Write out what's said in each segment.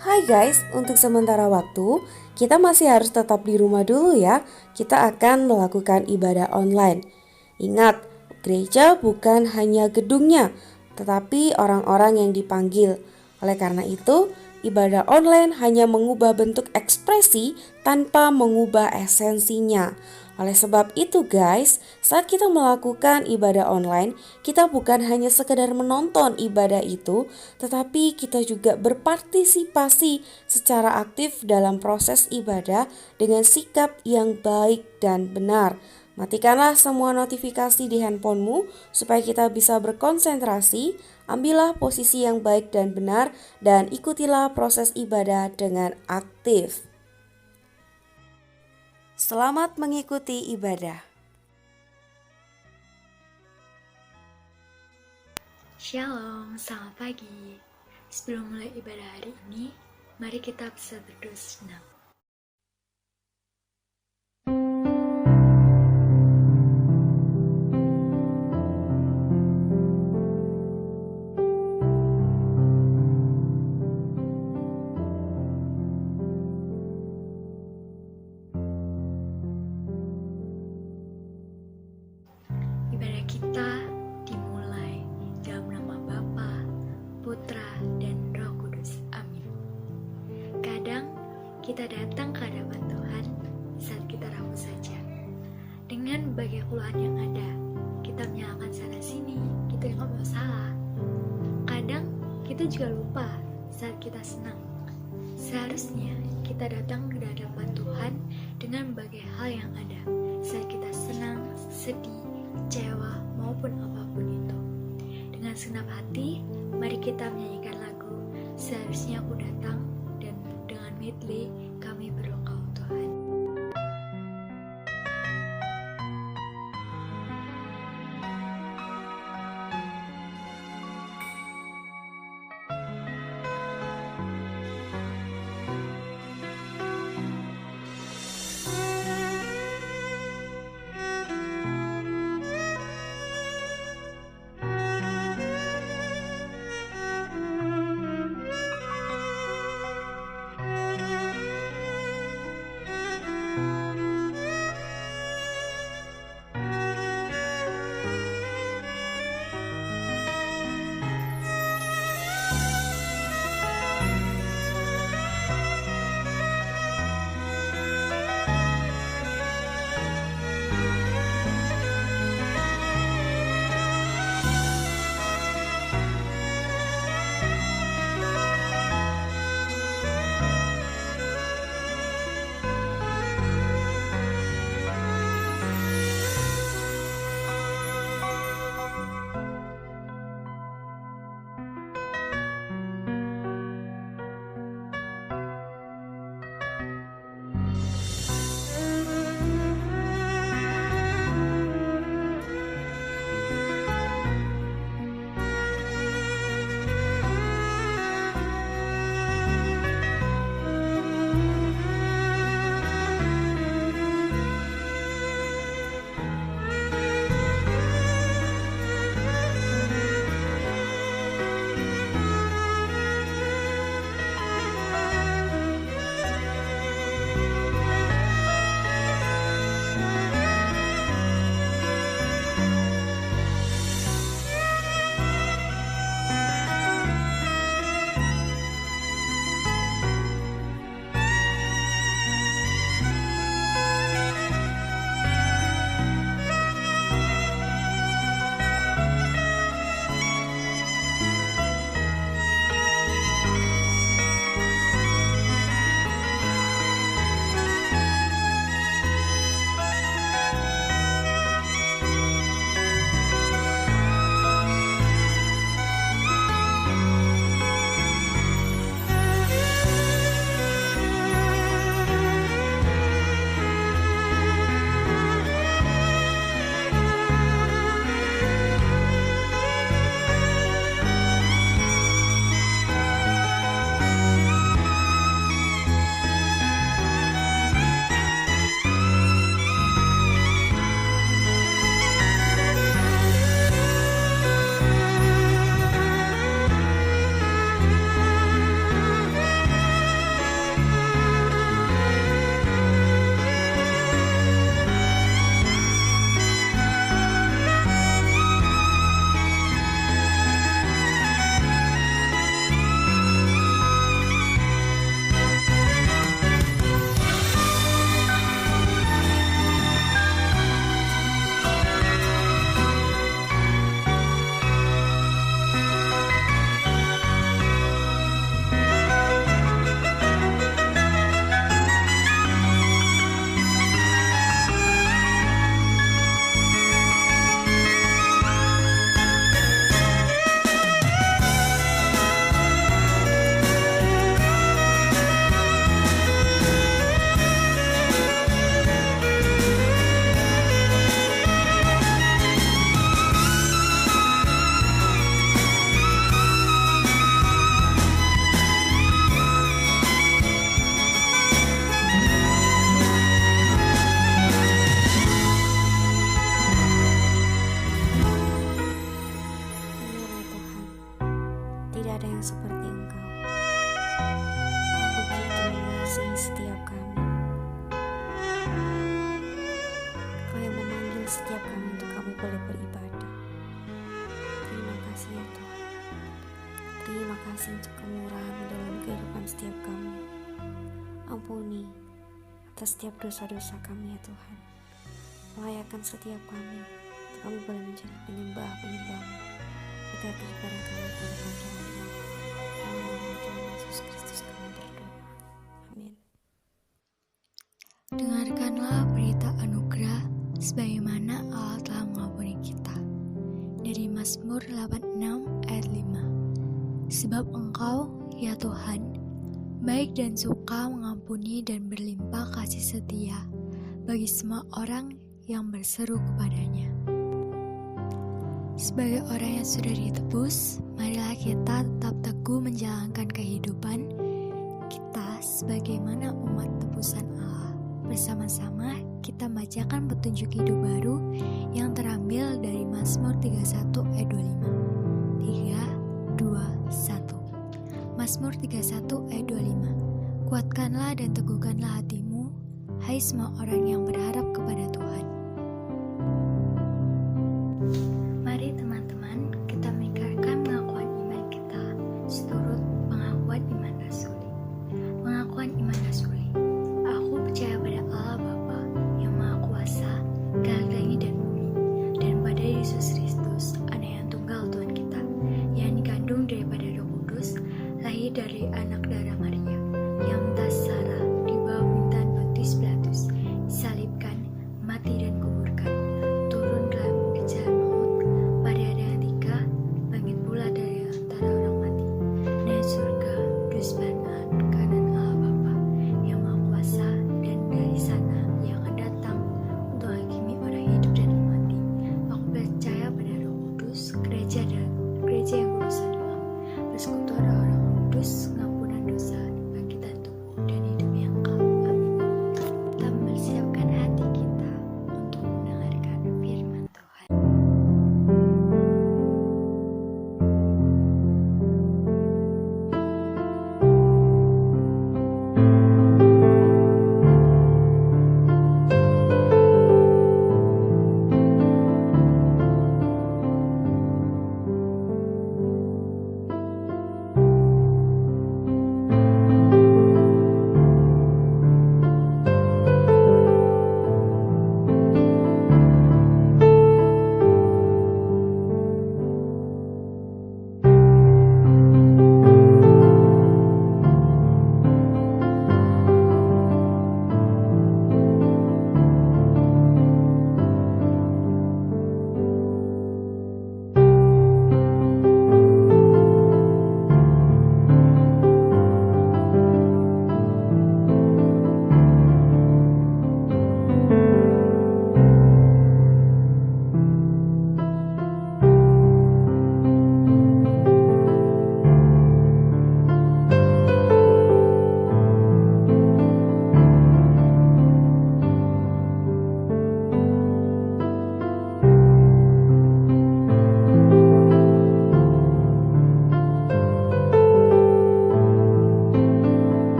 Hai guys, untuk sementara waktu kita masih harus tetap di rumah dulu ya. Kita akan melakukan ibadah online. Ingat, gereja bukan hanya gedungnya, tetapi orang-orang yang dipanggil. Oleh karena itu, ibadah online hanya mengubah bentuk ekspresi tanpa mengubah esensinya. Oleh sebab itu guys, saat kita melakukan ibadah online, kita bukan hanya sekedar menonton ibadah itu, tetapi kita juga berpartisipasi secara aktif dalam proses ibadah dengan sikap yang baik dan benar. Matikanlah semua notifikasi di handphonemu supaya kita bisa berkonsentrasi. Ambillah posisi yang baik dan benar dan ikutilah proses ibadah dengan aktif. Selamat mengikuti ibadah. Shalom, selamat pagi. Sebelum mulai ibadah hari ini, mari kita bisa berdoa sejenak. Ibadah kita dimulai dalam nama Bapa, Putra, dan Roh Kudus. Amin. Kadang kita datang ke hadapan Tuhan saat kita rapuh saja. Dengan berbagai keluhan yang ada, kita menyalahkan sana-sini, kita nggak mau salah. Kadang kita juga lupa saat kita senang. Seharusnya kita datang ke hadapan Tuhan dengan berbagai hal yang ada saat kita senang, sedih, kecewa, maupun apapun itu. Dengan segenap hati, mari kita menyanyikan lagu Seharusnya Aku Datang, dan dengan medley kami berdoa Engkau Tuhan. Engkau yang begitu mengasihi setiap kami. Engkau yang memanggil setiap kami untuk kami boleh beribadah. Terima kasih ya Tuhan. Terima kasih untuk kemurahan dalam kehidupan setiap kami. Ampuni atas setiap dosa-dosa kami ya Tuhan. Layakan setiap kami untuk kami boleh menjadi penyembah-penyembah-Mu. Berkati ibadah kami pada pagi hari ini. Dalam nama Tuhan Yesus Kristus kami berdoa. Amin. Dengarkanlah berita anugerah sebagaimana Allah telah mengampuni kita. Dari Mazmur 86 ayat 5. Sebab Engkau, ya Tuhan, baik dan suka mengampuni dan berlimpah kasih setia bagi semua orang yang berseru kepadanya. Sebagai orang yang sudah ditebus, marilah kita tetap teguh menjalankan kehidupan kita sebagaimana umat tebusan Allah. Bersama-sama kita bacakan petunjuk hidup baru yang terambil dari Mazmur 31 ayat 25. 3, 2, 1. Mazmur 31 ayat 25. Kuatkanlah dan teguhkanlah hatimu, hai semua orang yang berharap kepada Tuhan. Mari teman-teman, kita meningkatkan pengakuan iman kita seturut pengakuan iman rasuli. Pengakuan iman rasuli. Aku percaya pada Allah Bapa yang Maha Kuasa, Khalik langit dan bumi, dan pada Yesus Kristus, Anak yang tunggal Tuhan kita, yang dikandung daripada Roh Kudus, lahir dari anak darah Maria, yang tasara di bawah pemerintahan Pontius Pilatus, disalibkan, mati dan kuburkan, turun dalam kejahatan maut, pada hari yang ketiga bangkit pula dari antara orang mati, naik surga, duduk sebelah kanan Allah Bapa yang Maha Kuasa, dan dari sana ia akan datang untuk menghakimi orang hidup dan orang mati. Aku percaya pada Roh Kudus, gereja yang kudus dan doa, persekutuan orang kudus, pengampunan dosa, bangkitan tubuh, dan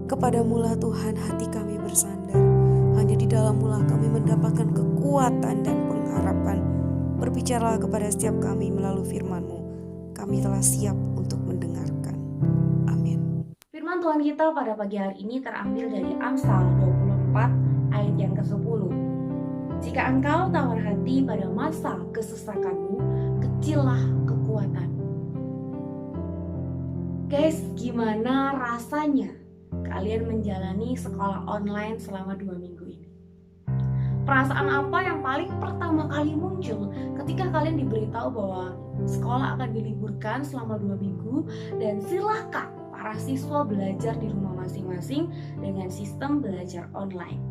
Kepadamulah Tuhan hati kami bersandar. Hanya di dalam-Mulah kami mendapatkan kekuatan dan pengharapan. Berbicaralah kepada setiap kami melalui firman-Mu. Kami telah siap untuk mendengarkan. Amin. Firman Tuhan kita pada pagi hari ini terambil dari Amsal 24 ayat yang ke-10. Jika engkau tawar hati pada masa kesesakanmu, kecillah kekuatanmu. Guys, gimana rasanya kalian menjalani sekolah online selama 2 minggu ini? Perasaan apa yang paling pertama kali muncul ketika kalian diberitahu bahwa sekolah akan diliburkan selama 2 minggu dan silakan para siswa belajar di rumah masing-masing dengan sistem belajar online?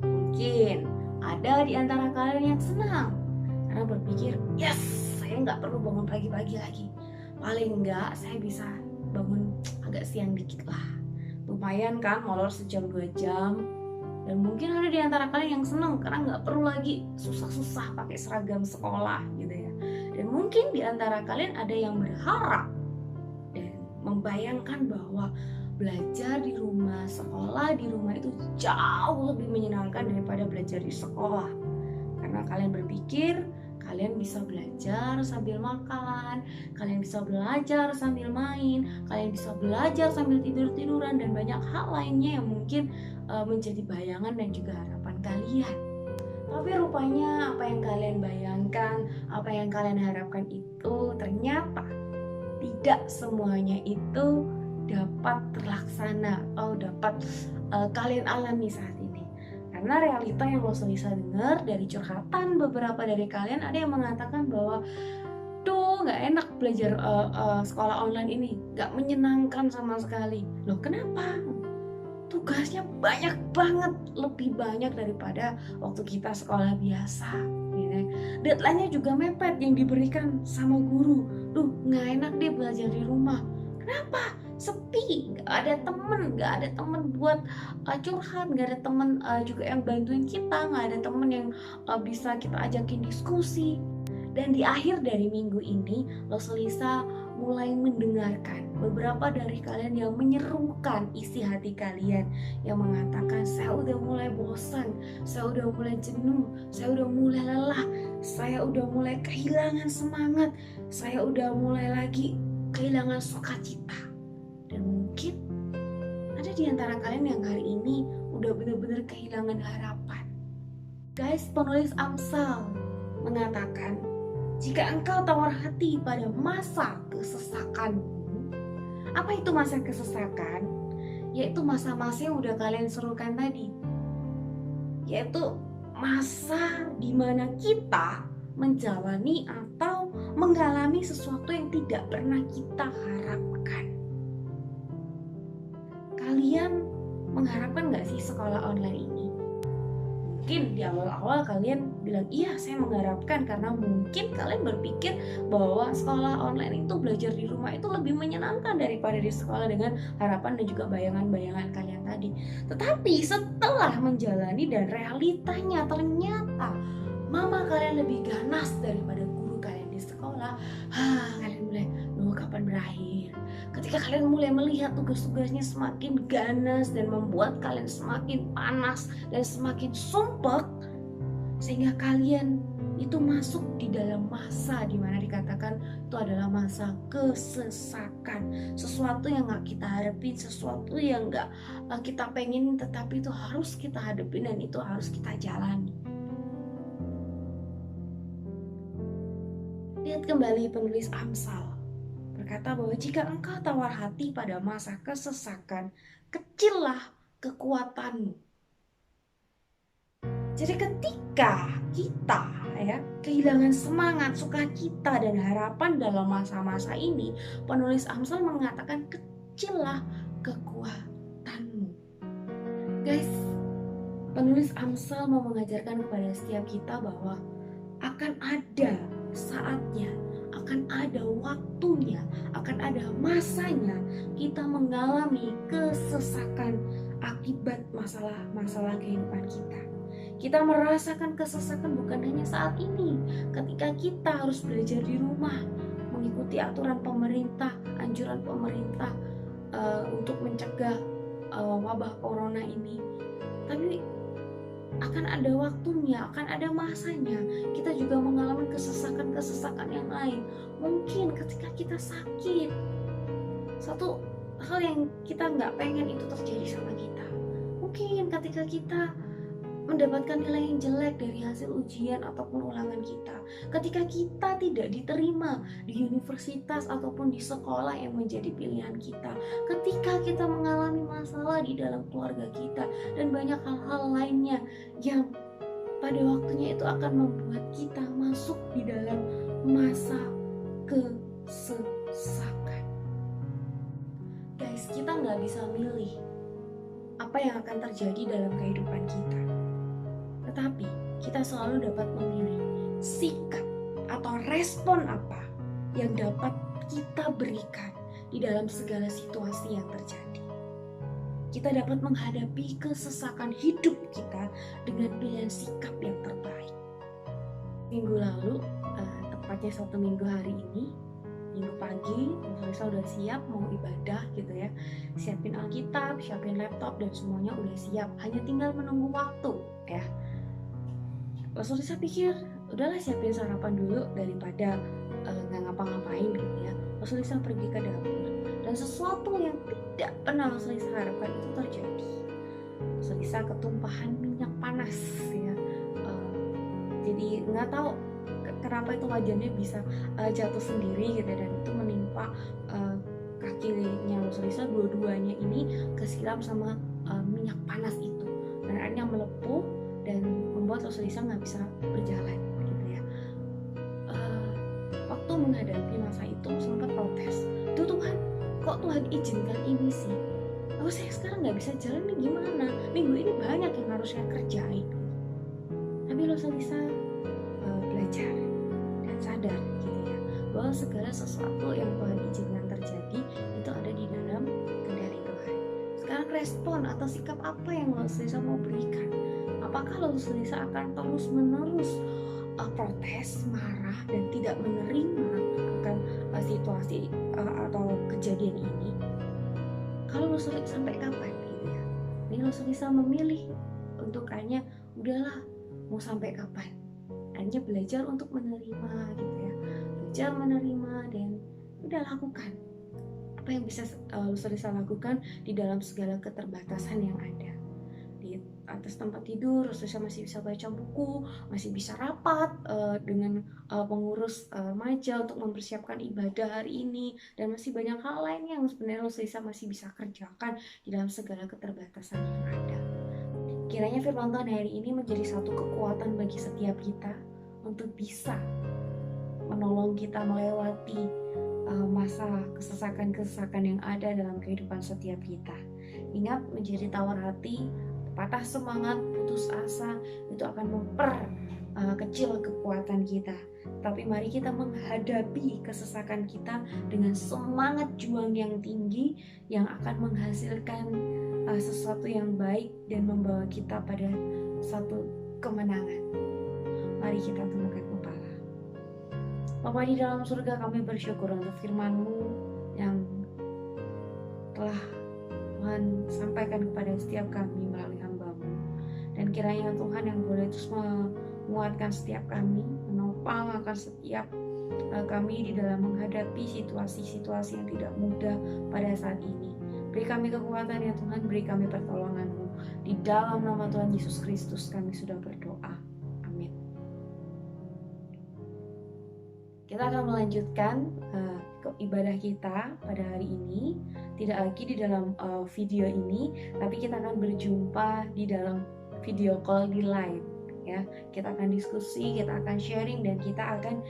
Mungkin ada di antara kalian yang senang karena berpikir, yes, saya nggak perlu bangun pagi-pagi lagi. Paling nggak saya bisa bangun agak siang dikit lah. Lumayan kan, molor sejam 2 jam. Dan mungkin ada di antara kalian yang senang karena nggak perlu lagi susah-susah pakai seragam sekolah gitu ya. Dan mungkin di antara kalian ada yang berharap dan membayangkan bahwa belajar di rumah, sekolah di rumah itu jauh lebih menyenangkan daripada belajar di sekolah. Karena kalian berpikir kalian bisa belajar sambil makan, kalian bisa belajar sambil main, kalian bisa belajar sambil tidur-tiduran dan banyak hal lainnya yang mungkin menjadi bayangan dan juga harapan kalian. Tapi rupanya apa yang kalian bayangkan, apa yang kalian harapkan itu ternyata tidak semuanya itu dapat terlaksana atau dapat kalian alami saat ini. Karena realita yang bisa dengar dari curhatan beberapa dari kalian, ada yang mengatakan bahwa tuh nggak enak belajar sekolah online ini, nggak menyenangkan sama sekali. Loh kenapa? Tugasnya banyak banget, lebih banyak daripada waktu kita sekolah biasa gitu. Deadline-nya juga mepet yang diberikan sama guru. Duh nggak enak deh belajar di rumah. Kenapa? Sepi, nggak ada temen buat curhat, nggak ada temen juga yang bantuin kita, nggak ada temen yang bisa kita ajakin diskusi. Dan di akhir dari minggu ini, Loselisa mulai mendengarkan beberapa dari kalian yang menyerukan isi hati kalian, yang mengatakan, saya udah mulai bosan, saya udah mulai jenuh, saya udah mulai lelah, saya udah mulai kehilangan semangat, saya udah mulai lagi kehilangan sukacita. Dan mungkin ada di antara kalian yang hari ini udah benar-benar kehilangan harapan. Guys, penulis Amsal mengatakan, jika engkau tawar hati pada masa kesesakanmu. Apa itu masa kesesakan? Yaitu masa-masa yang udah kalian serukan tadi. Yaitu masa dimana kita menjalani atau mengalami sesuatu yang tidak pernah kita harapkan. Kalian mengharapkan gak sih sekolah online ini? Mungkin di awal-awal kalian bilang iya saya mengharapkan, karena mungkin kalian berpikir bahwa sekolah online itu belajar di rumah itu lebih menyenangkan daripada di sekolah dengan harapan dan juga bayangan-bayangan kalian tadi. Tetapi setelah menjalani dan realitanya ternyata mama kalian lebih ganas daripada guru kalian di sekolah. Kalian mulai, kapan berakhir? Ketika kalian mulai melihat tugas-tugasnya semakin ganas dan membuat kalian semakin panas dan semakin sumpek, sehingga kalian itu masuk di dalam masa dimana dikatakan itu adalah masa kesesakan. Sesuatu yang gak kita hadapin, sesuatu yang gak kita pengen, tetapi itu harus kita hadapin dan itu harus kita jalani. Lihat kembali penulis Amsal berkata bahwa jika engkau tawar hati pada masa kesesakan, kecillah kekuatanmu. Jadi ketika kita kehilangan semangat, sukacita dan harapan dalam masa-masa ini, penulis Amsal mengatakan kecillah kekuatanmu. Guys, penulis Amsal mau mengajarkan kepada setiap kita bahwa akan ada saatnya, akan ada waktunya, akan ada masanya kita mengalami kesesakan akibat masalah-masalah kehidupan kita. Kita merasakan kesesakan bukan hanya saat ini, ketika kita harus belajar di rumah, mengikuti aturan pemerintah, anjuran pemerintah untuk mencegah wabah corona ini. Tapi akan ada waktunya, akan ada masanya kita juga mengalami kesesakan-kesesakan yang lain. Mungkin ketika kita sakit, satu hal yang kita nggak pengen itu terjadi sama kita. Mungkin ketika kita mendapatkan nilai yang jelek dari hasil ujian ataupun ulangan kita, ketika kita tidak diterima di universitas ataupun di sekolah yang menjadi pilihan kita, ketika kita mengalami masalah di dalam keluarga kita, dan banyak hal-hal lainnya yang pada waktunya itu akan membuat kita masuk di dalam masa kesesakan. Guys, kita nggak bisa milih apa yang akan terjadi dalam kehidupan kita, tetapi kita selalu dapat memilih sikap atau respon apa yang dapat kita berikan di dalam segala situasi yang terjadi. Kita dapat menghadapi kesesakan hidup kita dengan pilihan sikap yang terbaik. Minggu lalu, tepatnya 1 minggu hari ini, Minggu pagi, Rosalisa udah siap mau ibadah gitu ya. Siapin Alkitab, siapin laptop, dan semuanya udah siap. Hanya tinggal menunggu waktu ya. Rosalisa pikir, udahlah siapin sarapan dulu daripada nggak ngapa-ngapain gitu ya. Rosalisa pergi ke dapur, dan sesuatu yang tidak pernah Rosalisa harapkan itu terjadi. Rosalisa ketumpahan minyak panas ya. Jadi nggak tahu kenapa itu wajannya bisa jatuh sendiri gitu, dan itu menimpa kakinya Rosalisa. Dua-duanya ini kesiram sama minyak panas itu, dan akhirnya melepuh dan membuat Rosalisa nggak bisa berjalan gitu ya. Waktu menghadapi masa itu sempat protes, tuh Tuhan, kok Tuhan izinkan ini sih? Oh, saya sekarang nggak bisa jalan nih, gimana? Minggu ini banyak yang harus saya kerjain. Tapi Rosalisa belajar dan sadar gitu ya, bahwa segala sesuatu yang Tuhan izinkan terjadi itu ada di dalam kendali Tuhan. Sekarang respon atau sikap apa yang Rosalisa mau berikan? Apakah Rosalisa akan terus-menerus protes, marah, dan tidak menerima akan situasi atau kejadian ini? Kalau Rosalisa sampai kapan gitu ya? Ini Rosalisa memilih untuk hanya udahlah, mau sampai kapan? Hanya belajar untuk menerima gitu ya. Belajar menerima dan udah lakukan apa yang bisa Rosalisa lakukan di dalam segala keterbatasan yang ada. Di atas tempat tidur, Rosalisa masih bisa baca buku, masih bisa rapat dengan pengurus remaja untuk mempersiapkan ibadah hari ini, dan masih banyak hal lain yang sebenarnya Rosalisa masih bisa kerjakan di dalam segala keterbatasan yang ada. Kiranya firman Tuhan hari ini menjadi satu kekuatan bagi setiap kita untuk bisa menolong kita melewati masa kesesakan-kesesakan yang ada dalam kehidupan setiap kita. Ingat, menjadi tawar hati, patah semangat, putus asa itu akan memperkecil kekuatan kita. Tapi mari kita menghadapi kesesakan kita dengan semangat juang yang tinggi yang akan menghasilkan sesuatu yang baik dan membawa kita pada satu kemenangan. Mari kita tundukkan kepala. Bapa di dalam surga, kami bersyukur untuk firman-Mu yang telah Tuhan sampaikan kepada setiap kami melalui hamba-Mu. Dan kiranya Tuhan yang boleh terus menguatkan setiap kami, menopang akan setiap kami di dalam menghadapi situasi-situasi yang tidak mudah pada saat ini. Beri kami kekuatan ya Tuhan, beri kami pertolongan-Mu. Di dalam nama Tuhan Yesus Kristus kami sudah berdoa. Amin. Kita akan melanjutkan ibadah kita pada hari ini. Tidak lagi di dalam video ini, tapi kita akan berjumpa di dalam video call di live ya. Kita akan diskusi, kita akan sharing, dan kita akan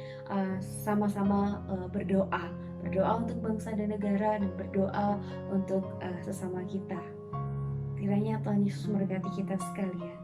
sama-sama berdoa untuk bangsa dan negara, dan berdoa untuk sesama kita. Kiranya Tuhan Yesus memberkati kita sekalian.